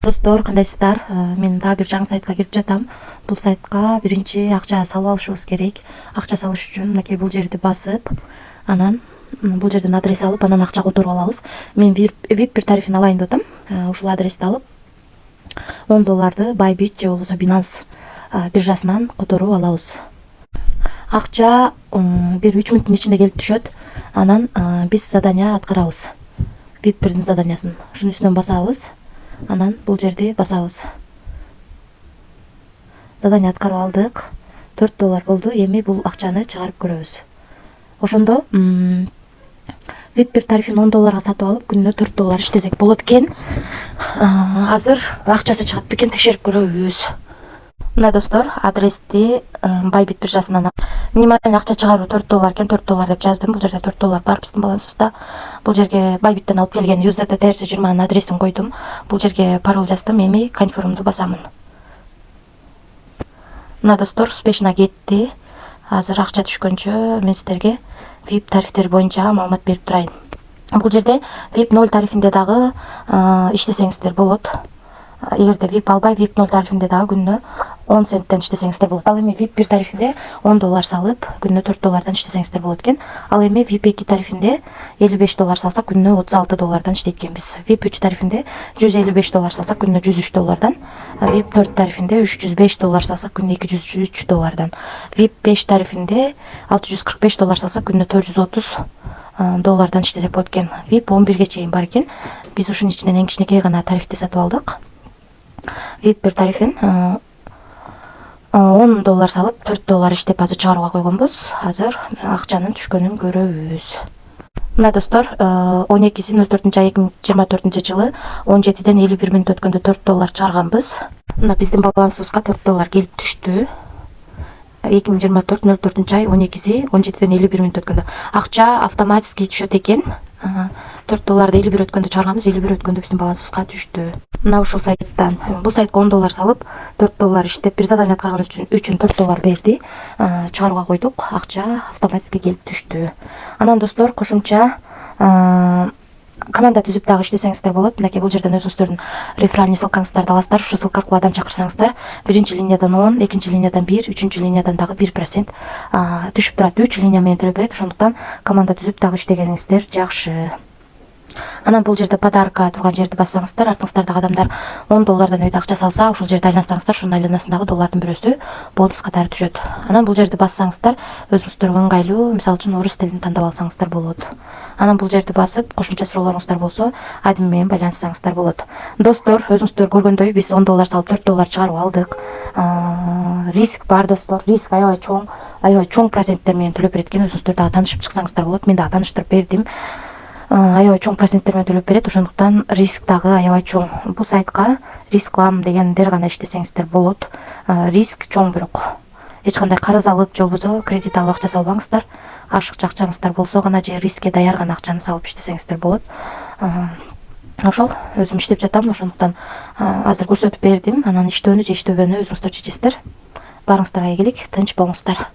Достор, кандайсыздар? Мен дагы бир жаңы сайтка кирип жатам. Бул сайтка биринчи акча салып алышыбыз керек. Акча салыш үчүн мынакей бул жерди басып, анан бул жерден адрес алып, анан акча которуп алабыз. Мен VIP бир тарифин алайын деп атам. Ушул адрести алып, $10 Bybit же болбосо Binance биржасынан которуп алабыз. Акча бир 3 мүнөттүн ичинде келип түшөт. Анан биз задание аткарабыз. VIP бирдин заданиясын. Ушунун үстүнөн басабыз. Анан бул жерди басабыз. Задание аткарып алдык. $4 болду. Эми бул акчаны чыгарып көрөбүз. Ошондо VIP бир тарифин $10 сатып алып, күнүнө $4 иштесек болот экен. Азыр акчасы чыгат бекен текшерип көрөбүз. Мына достор, адрести Bybit биржасынан внимание акча чыгаруу $4 экен, $4 деп жаздым. Бул жерде $4 бар биздин балансыбызда. Бул жерге Bybit'тен алып келген USDT TRC20 адресин койдум. Бул жерге пароль жаздым. Эми конфирмду басамын. Мына достор, успешно кетти. Азыр акча түшкөнчө мен сиздерге VIP тарифтери боюнча маалымат берип турайын. Бул жерде VIP 0 тарифинде дагы иштесеңиздер болот. Эгерде VIP албай, VIP 0 тарифинде дагы күнүнө 10 центтен иштесеңиздер болот. Ал эми VIP 1 тарифинде $10 салып, күнүнө $4 иштесеңиздер болот экен. Ал эми VIP 2 тарифинде $55 салсак, күнүнө $36 иштейт экенбиз. VIP 3 тарифинде $155 салсак, күнүнө $103. VIP 4 тарифинде $305 салсак, күнүнө $203. VIP 5 тарифинде $645 салсак, күнүнө $430 иштесек болот экен. VIP 11ге чейин бар экен. Биз ушунун ичинен эң кичинекей гана тарифти сатып алдык. VIP 1 тарифин $10 салып, $4 иштеп азыр чыгарууга койгонбуз. Азыр акчанын түшкөнүн көрөбүз. Мына достор, 12/04/2024 жылы 17ден 51 мүнөт өткөндө $4 чыгарганбыз. Мына биздин балансыбызга $4 келип түштү. 2024/04 12/17ден 51 мүнөт өткөндө акча автоматически түшөт экен. $4 51 өткөндө чыгарганбыз, 51 өткөндө биздин балансыбызга түштү. Мына ушул сайттан. Бул сайтка $10 салып, $4 иштеп, бир задание аткарган үчүн $4 берди. Чыгарууга койдук, акча автоматически келип түштү. Анан достор, кошумча команда түзүп дагы иштесеңиздер болот. Мынакей бул жерден өзүңүздөрдүн реферальный ссылкаңыздарды аласыздар. Ушу ссылка аркылуу адам чакырсаңыздар, биринчи линиядан 10, экинчи линиядан 1, үчүнчү линиядан дагы 1% түшүп турат. 3 линия менен төлөп берет. Ошондуктан команда түзүп дагы иштегениңиздер жакшы. Анан бул жерде подарка турган жерди бассаңыздар, артыңыздарда адамдар $10 өйдө акча салса, ушул жерде айлансаңыздар, ушунун айланасындагы доллардын бирөөсү бонус катары түшөт. Анан бул жерди бассаңыздар, өзүңүздөргө ыңгайлуу, мисалы үчүн орус тилин тандап алсаңыздар болот. Анан бул жерди басып, кошумча суроолоруңуздар болсо, админ менен байланышсаңыздар болот. Достор, өзүңүздөр көргөндөй биз $10 салып $4 чыгарып алдык. Риск бар достор, риск аябай чоң проценттер менен төлөп берет экен. Өзүңүздөр дагы таанышып чыксаңыздар болот. Мен дагы тааныштырып бердим. Аябай чоң проценттер менен төлөп берет. Ошондуктан риск дагы аябай чоң. Бул сайтка рисклам дегендер гана иштесеңиздер болот. Риск чоң бирок. Эч кандай карыз алып, же болбосо кредит алып акча салбаңыздар. Ашыкча акчаңыздар болсо гана же рискке даяр гана акчаны салып иштесеңиздер болот. Ошол өзүм иштеп жатам, ошондуктан азыр көрсөтүп бердим. Анан иштөөнү же иштебөөнү өзүңүздөр чечесиздер. Барыңыздарга ийгилик, тынч болуңуздар.